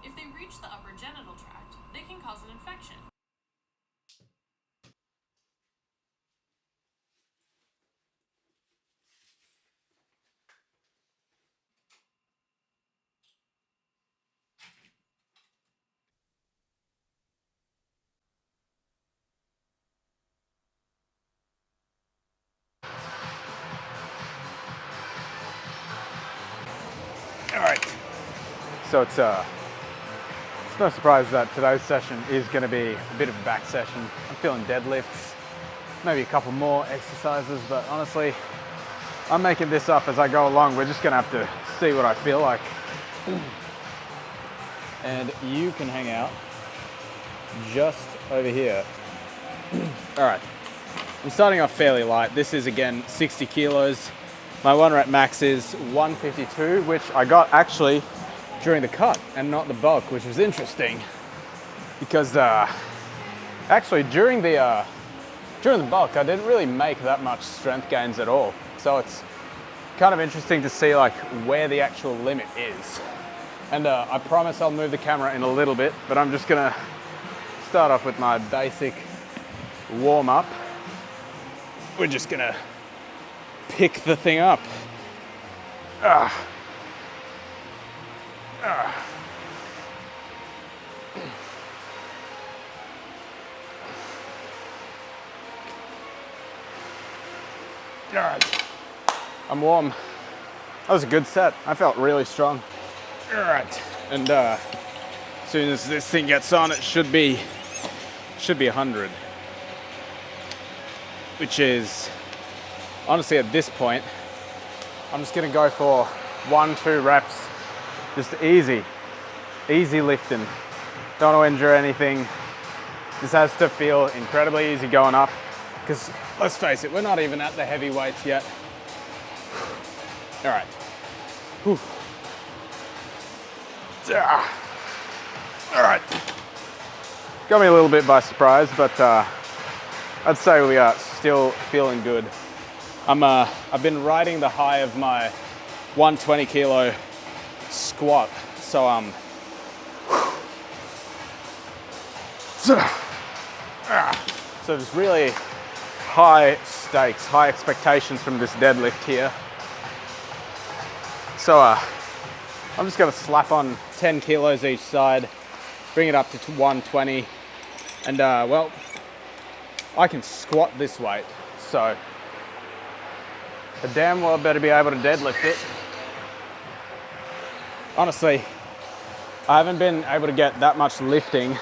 If they reach the upper genital tract, they can cause an infection. All right, so it's no surprise that today's session is going to be a bit of a back session. I'm feeling deadlifts, maybe a couple more exercises, but honestly, I'm making this up as I go along. We're just going to have to see what I feel like. And you can hang out just over here. All right, I'm starting off fairly light. This is again 60 kilos. My 1 rep max is 152, which I got actually during the cut and not the bulk, which was interesting because actually during the bulk I didn't really make that much strength gains at all. So it's kind of interesting to see like where the actual limit is. And I promise I'll move the camera in a little bit, but I'm just gonna start off with my basic warm up. We're just gonna pick the thing up. All right, I'm warm. That was a good set. I felt really strong. All right, and as soon as this thing gets on, it should be 100, which is honestly at this point, I'm just gonna go for 1-2 reps, just easy lifting. Don't want to injure anything. This has to feel incredibly easy going up, because let's face it, we're not even at the heavy weights yet. All right. Whew. All right. Got me a little bit by surprise, but I'd say we are still feeling good. I've been riding the high of my 120 kilo squat, so so there's really high stakes, high expectations from this deadlift here. So I'm just gonna slap on 10 kilos each side, bring it up to 120, and well, I can squat this weight, so I damn well better be able to deadlift it. Honestly, I haven't been able to get that much lifting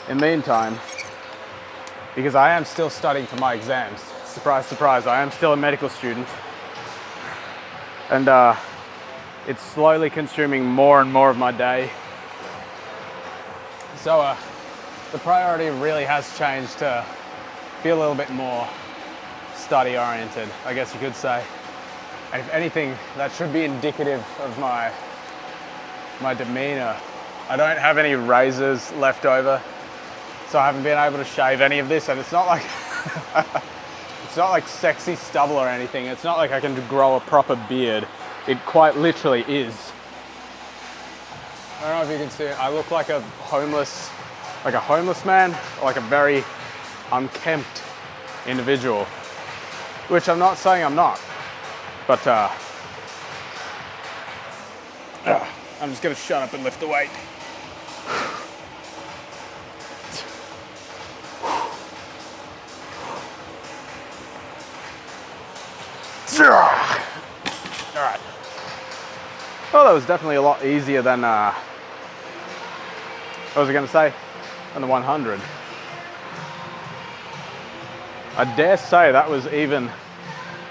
in the meantime because I am still studying for my exams. Surprise, surprise, I am still a medical student. And it's slowly consuming more and more of my day. So the priority really has changed to be a little bit more study oriented, I guess you could say. And if anything, that should be indicative of my demeanor. I don't have any razors left over, so I haven't been able to shave any of this, and it's not like it's not like sexy stubble or anything. It's not like I can grow a proper beard. It quite literally is. I don't know if you can see it. I look like a homeless man, or like a very unkempt individual, which I'm not saying I'm not, but I'm just gonna shut up and lift the weight. All right. Well, that was definitely a lot easier than, what was I gonna say? Than the 100. I dare say that was even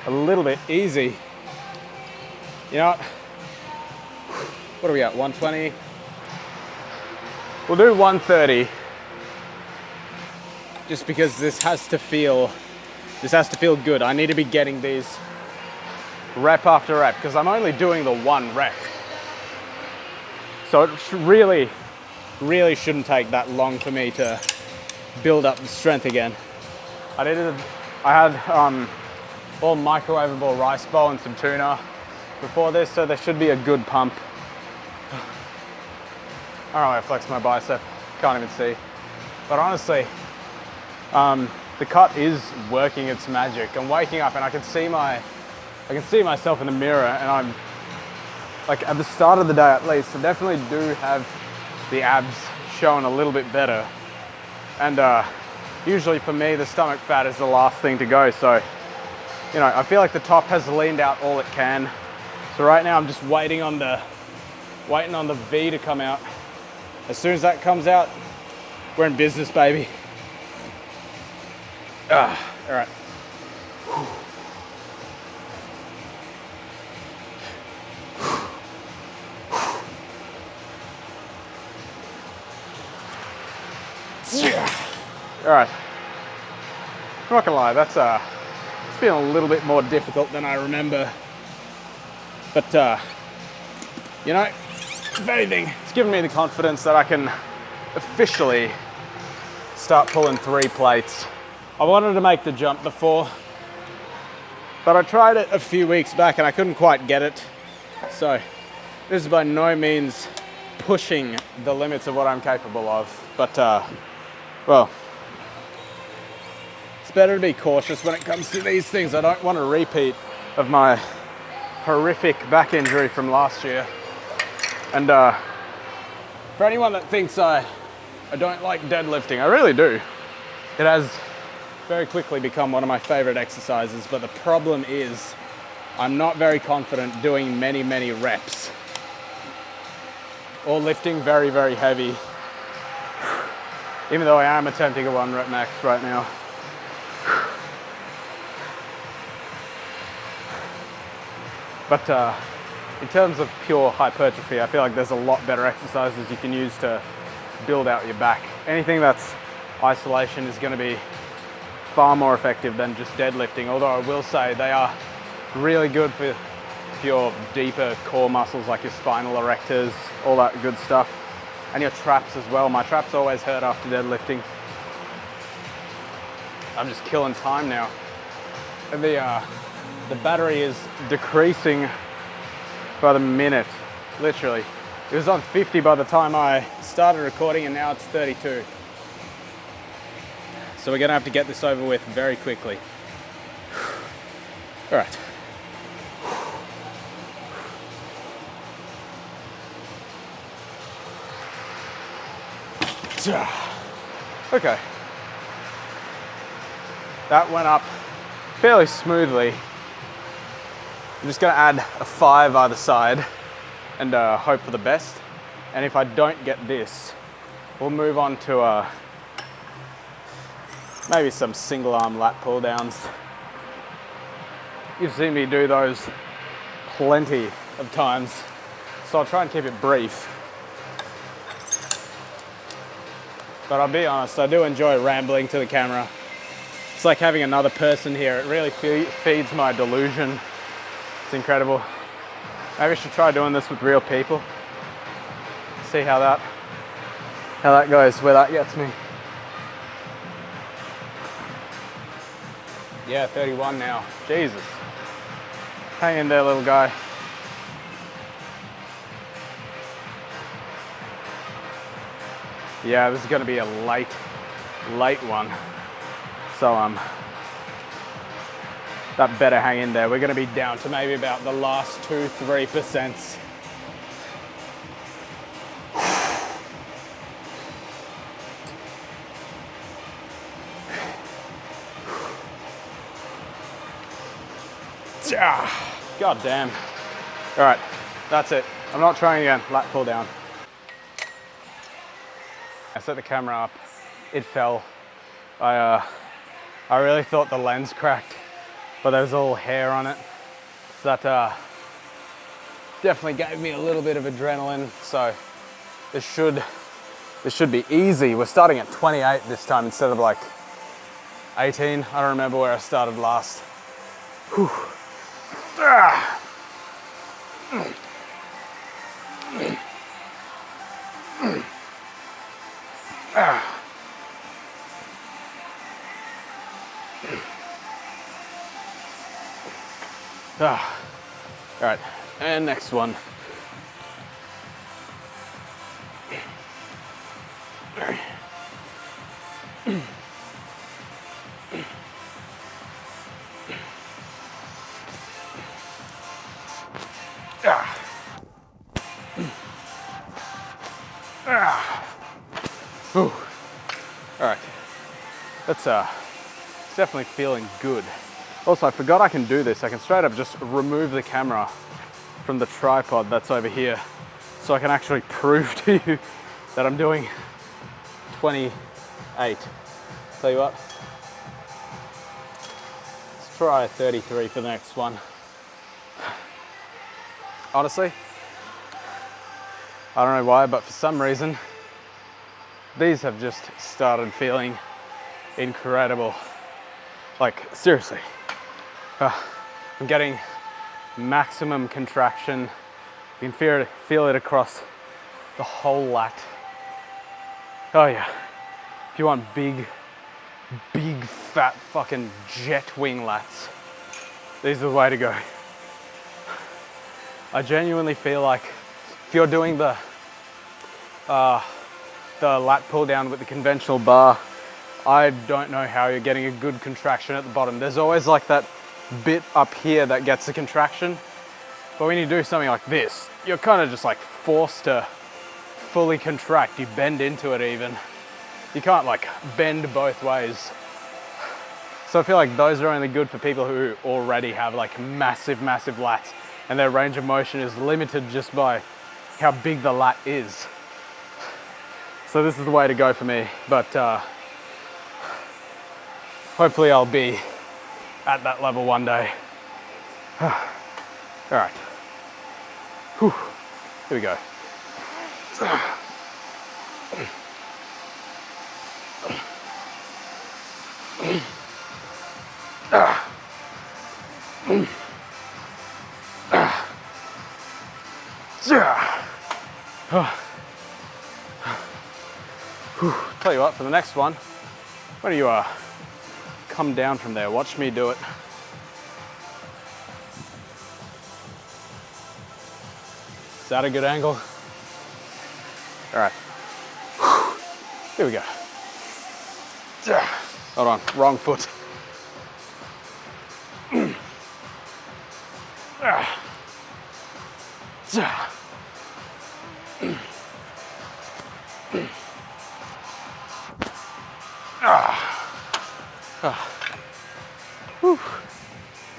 a little bit easy. You know what are we at, 120? We'll do 130, just because this has to feel good. I need to be getting these rep after rep, because I'm only doing the 1 rep. So it really shouldn't take that long for me to build up the strength again. I had all microwavable rice bowl and some tuna before this, so there should be a good pump. I don't know, I flex my bicep, can't even see. But honestly, the cut is working its magic. I'm waking up and I can see myself in the mirror, and I'm like, at the start of the day at least, I definitely do have the abs showing a little bit better. And usually for me, the stomach fat is the last thing to go. So, you know, I feel like the top has leaned out all it can. So right now I'm just waiting on the V to come out. As soon as that comes out, we're in business, baby. All right. All right. I'm not gonna lie, that's it's feeling a little bit more difficult than I remember. But you know, if anything, it's given me the confidence that I can officially start pulling 3 plates. I wanted to make the jump before, but I tried it a few weeks back and I couldn't quite get it. So this is by no means pushing the limits of what I'm capable of. But well, it's better to be cautious when it comes to these things. I don't want a repeat of my horrific back injury from last year. And for anyone that thinks I don't like deadlifting, I really do. It has very quickly become one of my favorite exercises, but the problem is I'm not very confident doing many reps or lifting very heavy, even though I am attempting a 1 rep max right now. But in terms of pure hypertrophy, I feel like there's a lot better exercises you can use to build out your back. Anything that's isolation is going to be far more effective than just deadlifting, although I will say they are really good for your deeper core muscles like your spinal erectors, all that good stuff, and your traps as well. My traps always hurt after deadlifting. I'm just killing time now. And the battery is decreasing by the minute, literally. It was on 50 by the time I started recording, and now it's 32. So we're gonna have to get this over with very quickly. All right. Okay. That went up fairly smoothly. I'm just gonna add a 5 either side and hope for the best. And if I don't get this, we'll move on to maybe some single arm lat pull downs. You've seen me do those plenty of times, so I'll try and keep it brief. But I'll be honest, I do enjoy rambling to the camera. It's like having another person here. It really feeds my delusion. It's incredible. Maybe I should try doing this with real people. See how that goes, where that gets me. Yeah, 31 now. Jesus. Hang in there, little guy. Yeah, this is gonna be a light one. So that better hang in there. We're gonna be down to maybe about the last 2-3%. God damn. All right, that's it. I'm not trying again. Lat pull down. I set the camera up. It fell. I really thought the lens cracked, but there was all hair on it. So that definitely gave me a little bit of adrenaline. So this should be easy. We're starting at 28 this time instead of like 18. I don't remember where I started last. Whew. Ah. Ah. Ah. All right, and next one. All right, that's definitely feeling good. Also, I forgot I can do this. I can straight up just remove the camera from the tripod that's over here, so I can actually prove to you that I'm doing 28. Tell you what, let's try 33 for the next one. Honestly, I don't know why, but for some reason, these have just started feeling incredible. Like, seriously. I'm getting maximum contraction. You can feel it across the whole lat. Oh yeah. If you want big, fat fucking jet wing lats, these are the way to go. I genuinely feel like if you're doing the lat pull down with the conventional bar, I don't know how you're getting a good contraction at the bottom. There's always like that bit up here that gets a contraction, but when you do something like this, you're kind of just like forced to fully contract. You bend into it even. You can't like bend both ways. So I feel like those are only good for people who already have like massive lats and their range of motion is limited just by how big the lat is. So this is the way to go for me, but hopefully I'll be at that level one day. All right. Whew. Here we go. Tell you what, for the next one, why don't you come down from there, watch me do it. Is that a good angle? All right. Here we go. Hold on, wrong foot.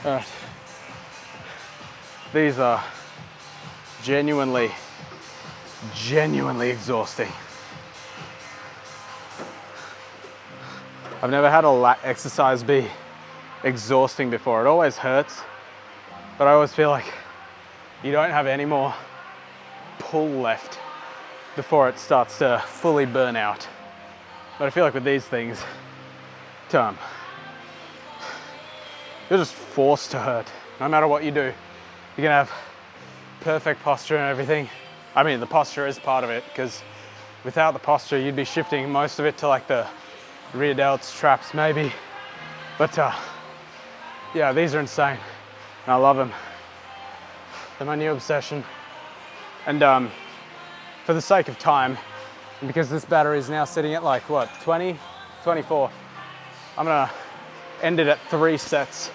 All right. These are genuinely exhausting. I've never had a lat exercise be exhausting before. It always hurts, but I always feel like you don't have any more pull left before it starts to fully burn out. But I feel like with these things, you're just forced to hurt. No matter what you do, you can have perfect posture and everything. I mean, the posture is part of it, because without the posture, you'd be shifting most of it to like the rear delts, traps maybe. But yeah, these are insane, and I love them. They're my new obsession. And for the sake of time, and because this battery is now sitting at like what, 20, 24, I'm gonna end it at 3 sets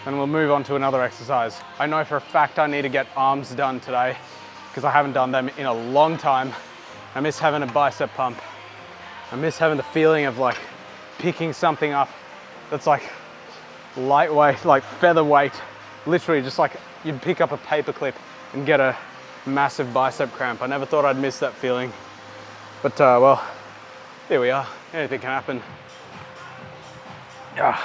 and we'll move on to another exercise. I know for a fact I need to get arms done today because I haven't done them in a long time. I miss having a bicep pump. I miss having the feeling of like picking something up that's like lightweight, like featherweight, literally just like you'd pick up a paper clip and get a massive bicep cramp. I never thought I'd miss that feeling. But well, here we are. Anything can happen. All right.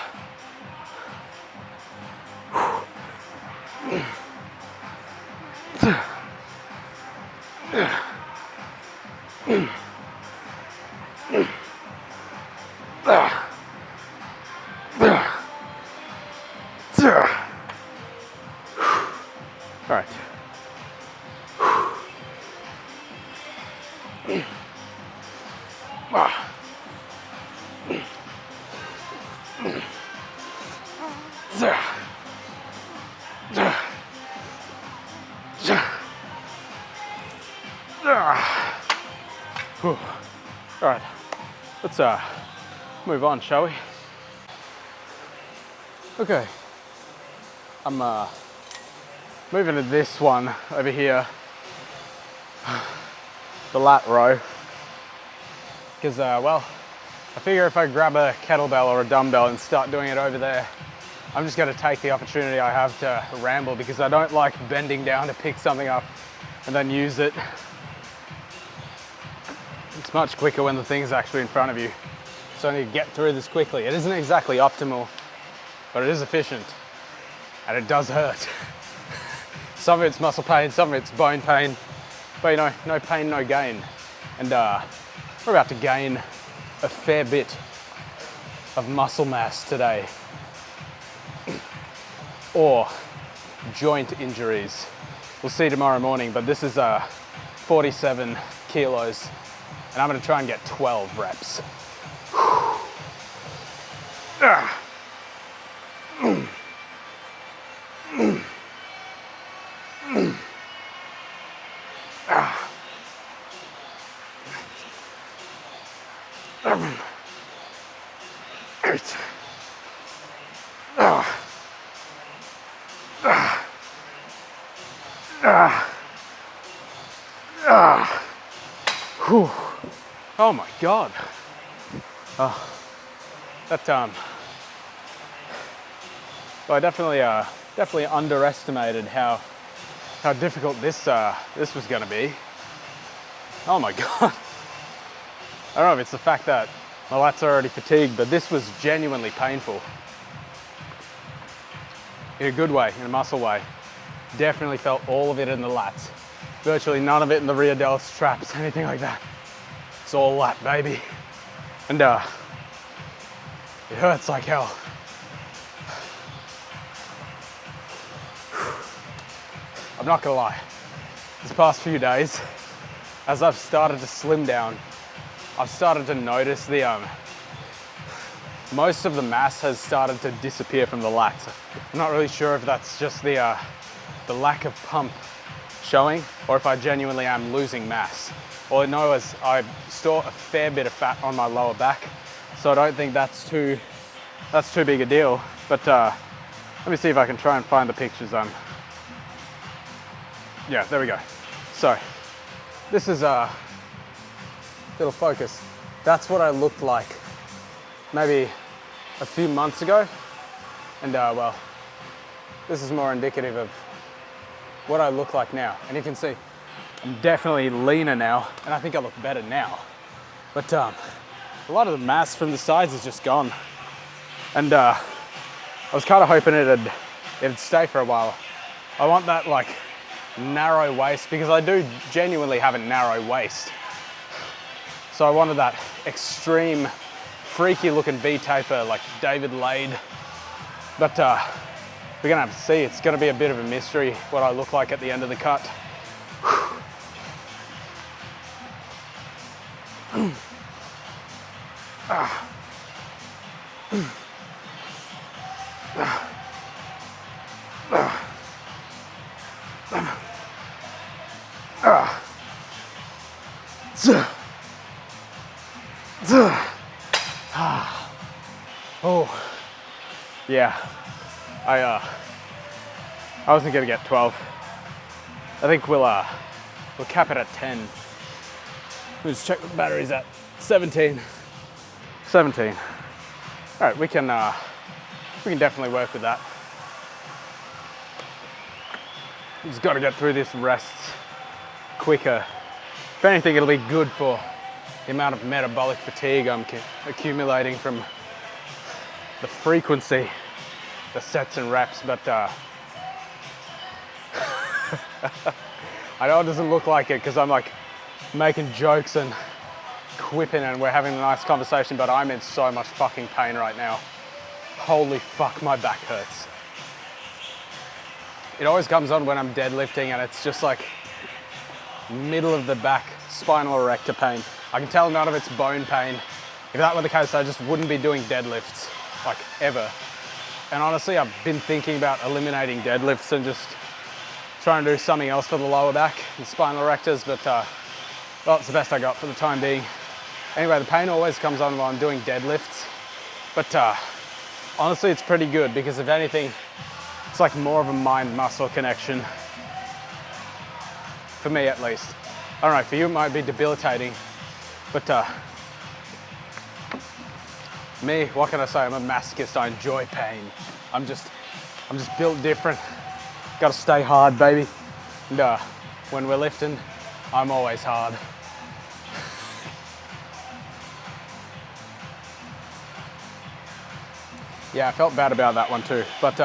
All right, let's move on, shall we? Okay, I'm moving to this one over here, the lat row, because well, I figure if I grab a kettlebell or a dumbbell and start doing it over there, I'm just going to take the opportunity I have to ramble, because I don't like bending down to pick something up and then use it. It's much quicker when the thing's actually in front of you. So I need to get through this quickly. It isn't exactly optimal, but it is efficient, and it does hurt. Some of it's muscle pain, some of it's bone pain, but you know, no pain, no gain. And we're about to gain a fair bit of muscle mass today, or joint injuries. We'll see tomorrow morning, but this is 47 kilos, and I'm gonna try and get 12 reps. Oh my God. Well, I definitely underestimated how difficult this was going to be. Oh my God. I don't know if it's the fact that my lats are already fatigued, but this was genuinely painful. In a good way, in a muscle way. Definitely felt all of it in the lats. Virtually none of it in the rear delts, traps, anything like that. It's all lat, baby. And it hurts like hell. I'm not gonna lie, this past few days, as I've started to slim down, I've started to notice the most of the mass has started to disappear from the lats. I'm not really sure if that's just the lack of pump showing, or if I genuinely am losing mass. All I know is I store a fair bit of fat on my lower back, so I don't think that's too big a deal. But let me see if I can try and find the pictures. Yeah, there we go. So this is a little focus. That's what I looked like maybe a few months ago, and well, this is more indicative of what I look like now. And you can see I'm definitely leaner now, and I think I look better now. But a lot of the mass from the sides is just gone, and I was kind of hoping it'd stay for a while. I want that like narrow waist, because I do genuinely have a narrow waist. So I wanted that extreme, freaky looking V-taper like David Lade. But we're gonna have to see. It's gonna be a bit of a mystery what I look like at the end of the cut. Oh, yeah. I wasn't gonna get 12. I think we'll cap it at 10. We'll just check the batteries at 17. 17. All right, we can definitely work with that. We just got to get through this rests quicker. If anything, it'll be good for the amount of metabolic fatigue I'm accumulating from the frequency, the sets and reps. But I know it doesn't look like it because I'm like making jokes and quipping and we're having a nice conversation, but I'm in so much fucking pain right now. Holy fuck, my back hurts. It always comes on when I'm deadlifting, and it's just like middle of the back, spinal erector pain. I can tell none of it's bone pain. If that were the case, I just wouldn't be doing deadlifts, like ever. And honestly, I've been thinking about eliminating deadlifts and just trying to do something else for the lower back and spinal erectors, but well, it's the best I got for the time being. Anyway, the pain always comes on while I'm doing deadlifts, but honestly, it's pretty good because if anything, it's like more of a mind-muscle connection. For me, at least. I don't know, for you it might be debilitating, but me, what can I say? I'm a masochist, I enjoy pain. I'm just built different. Gotta stay hard, baby. And when we're lifting, I'm always hard. Yeah, I felt bad about that one too, but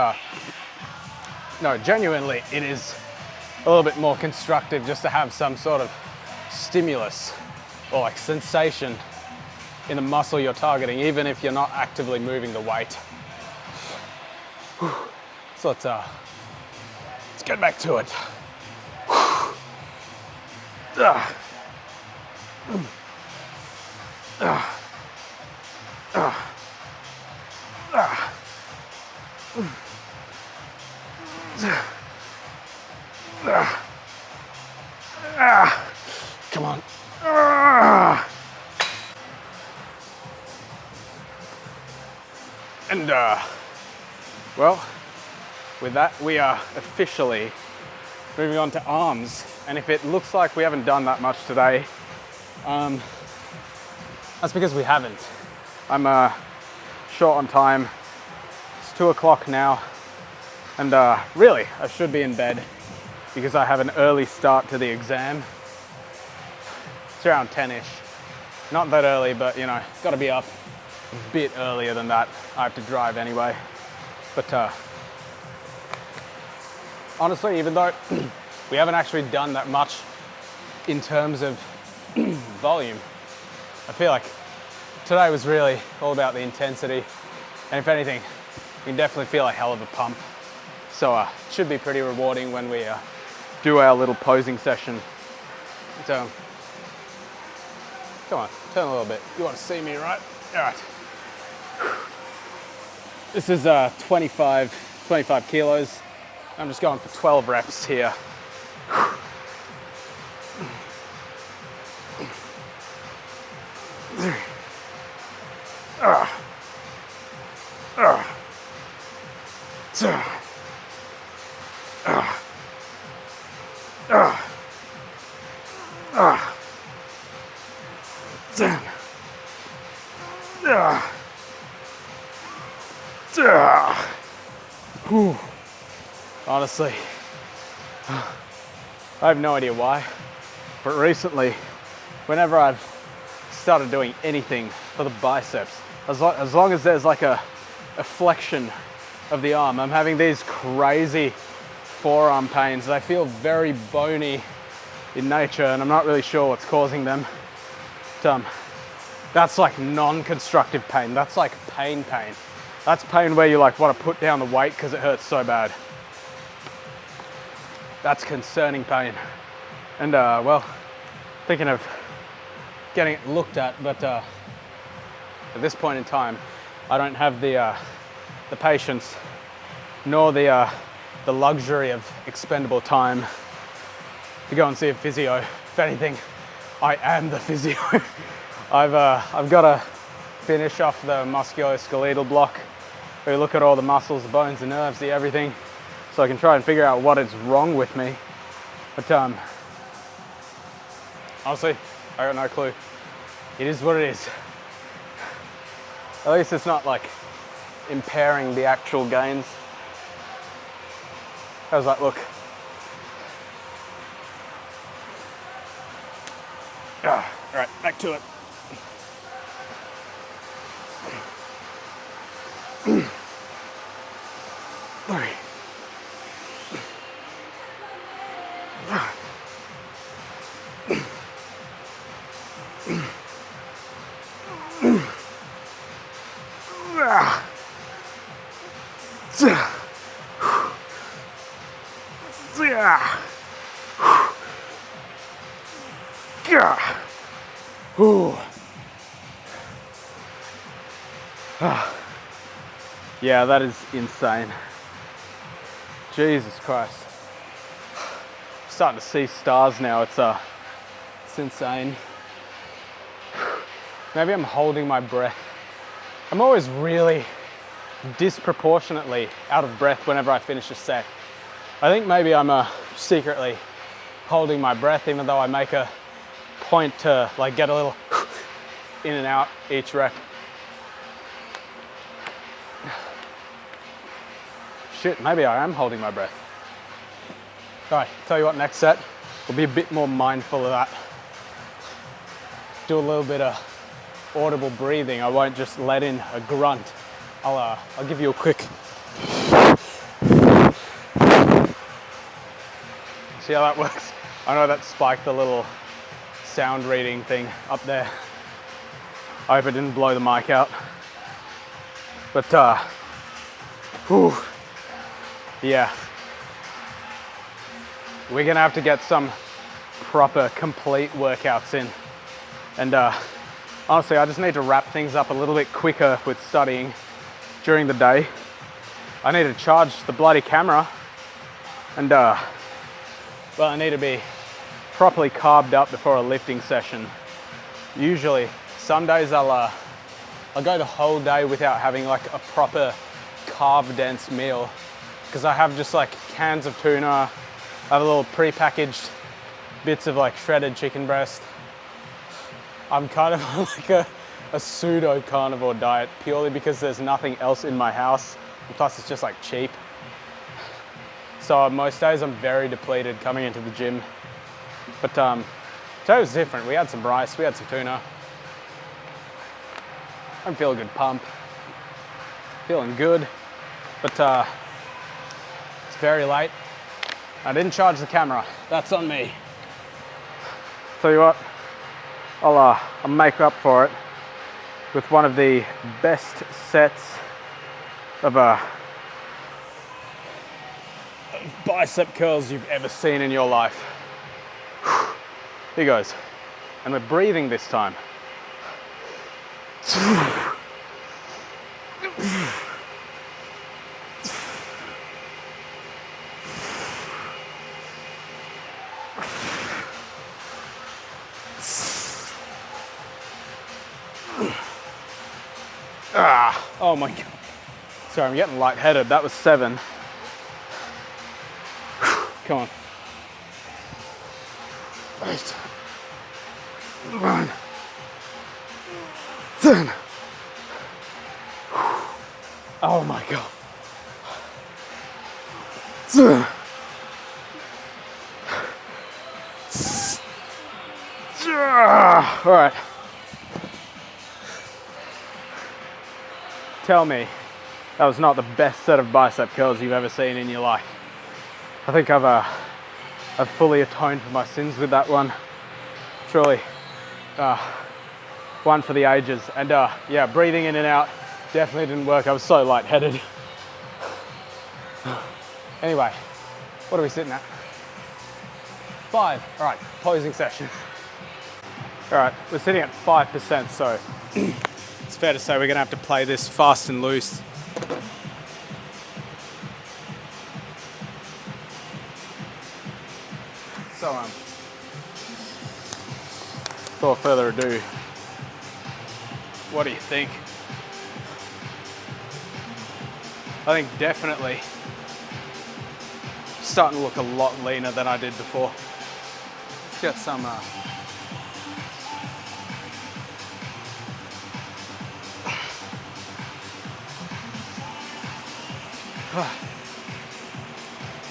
no, genuinely, it is a little bit more constructive just to have some sort of stimulus or like sensation in the muscle you're targeting, even if you're not actively moving the weight. So let's get back to it. Come on. And well, with that, we are officially moving on to arms. And if it looks like we haven't done that much today, that's because we haven't. I'm short on time. It's 2 o'clock now. And really, I should be in bed because I have an early start to the exam. It's around 10-ish. Not that early, but you know, gotta be up a bit earlier than that. I have to drive anyway. But honestly, even though we haven't actually done that much in terms of volume, I feel like today was really all about the intensity. And if anything, you can definitely feel a hell of a pump. So it should be pretty rewarding when we do our little posing session. So, come on, turn a little bit. You want to see me, right? All right. This is 25 kilos. I'm just going for 12 reps here. Honestly, I have no idea why, but recently, whenever I've started doing anything for the biceps, as long as there's like a flexion of the arm, I'm having these crazy forearm pains. They feel very bony in nature, and I'm not really sure what's causing them. But, that's like non-constructive pain. That's like pain. That's pain where you like want to put down the weight because it hurts so bad. That's concerning pain. And well, thinking of getting it looked at, but at this point in time, I don't have the patience nor the luxury of expendable time to go and see a physio. If anything, I am the physio. I've got to finish off the musculoskeletal block where you look at all the muscles, the bones, the nerves, the everything, so I can try and figure out what is wrong with me. But honestly, I got no clue. It is what it is. At least it's not like impairing the actual gains. How's that look? All right, back to it. Yeah, that is insane. Jesus Christ. I'm starting to see stars now. It's insane. maybe I'm holding my breath. I'm always really disproportionately out of breath whenever I finish a set. I think maybe I'm secretly holding my breath, even though I make a point to like get a little in and out each rep. Shit, maybe I am holding my breath. All right, tell you what, next set, we'll be a bit more mindful of that. Do a little bit of audible breathing. I won't just let in a grunt. I'll give you a quick. See how that works? I know that spiked the little sound reading thing up there. I hope it didn't blow the mic out. But whew, yeah. We're gonna have to get some proper, complete workouts in. And honestly, I just need to wrap things up a little bit quicker with studying during the day. I need to charge the bloody camera, and well, I need to be properly carved up before a lifting session. Usually, some days I'll go the whole day without having like a proper carb-dense meal, because I have just like cans of tuna, I have a little pre-packaged bits of like shredded chicken breast. I'm kind of on like a pseudo carnivore diet purely because there's nothing else in my house, and plus it's just like cheap. So most days I'm very depleted coming into the gym. But today was different. We had some rice, we had some tuna. I'm feeling a good pump. Feeling good. But it's very late. I didn't charge the camera. That's on me. Tell you what, I'll make up for it with one of the best sets of bicep curls you've ever seen in your life. Here goes. And we're breathing this time. Oh my God. Sorry, I'm getting lightheaded. That was 7. Come on. 8, 9, 10. Oh my God. 10. All right. Tell me that was not the best set of bicep curls you've ever seen in your life. I think I've fully atoned for my sins with that one. Truly, one for the ages. And yeah, breathing in and out definitely didn't work. I was so lightheaded. Anyway, what are we sitting at? 5. All right, posing session. All right, we're sitting at 5%, so it's fair to say we're gonna have to play this fast and loose. So without further ado, what do you think? I think definitely starting to look a lot leaner than I did before. Let's get some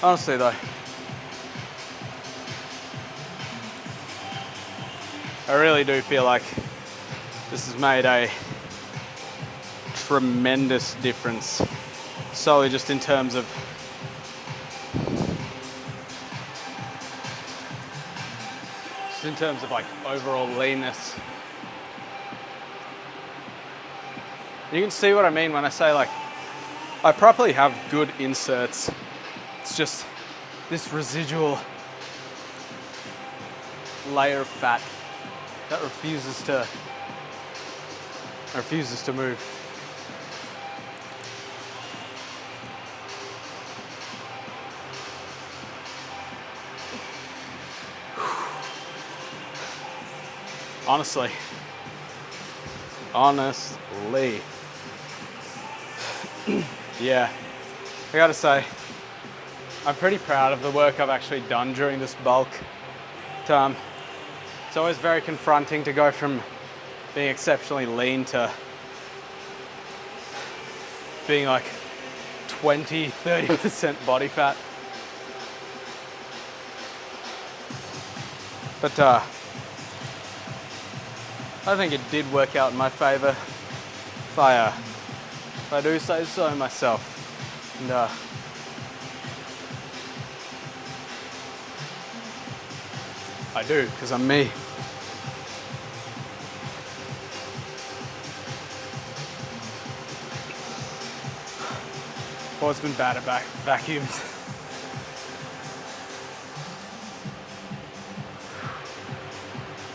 honestly though, I really do feel like this has made a tremendous difference, solely just in terms of like overall leanness. You can see what I mean when I say like I properly have good inserts. It's just this residual layer of fat that refuses to move. Honestly, honestly. Yeah, I gotta say, I'm pretty proud of the work I've actually done during this bulk term. It's always very confronting to go from being exceptionally lean to being like 20-30% body fat. But I think it did work out in my favor, if I do say so myself. And I do, because I'm me. Always been bad at vacuums.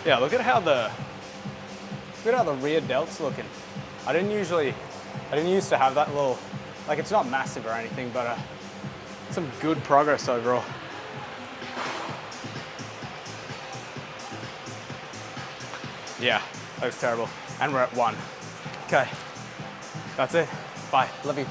Yeah, look at how the rear delt's looking. I didn't used to have that little, like, it's not massive or anything, but some good progress overall. Yeah, that was terrible. And we're at 1. Okay, that's it. Bye, love you.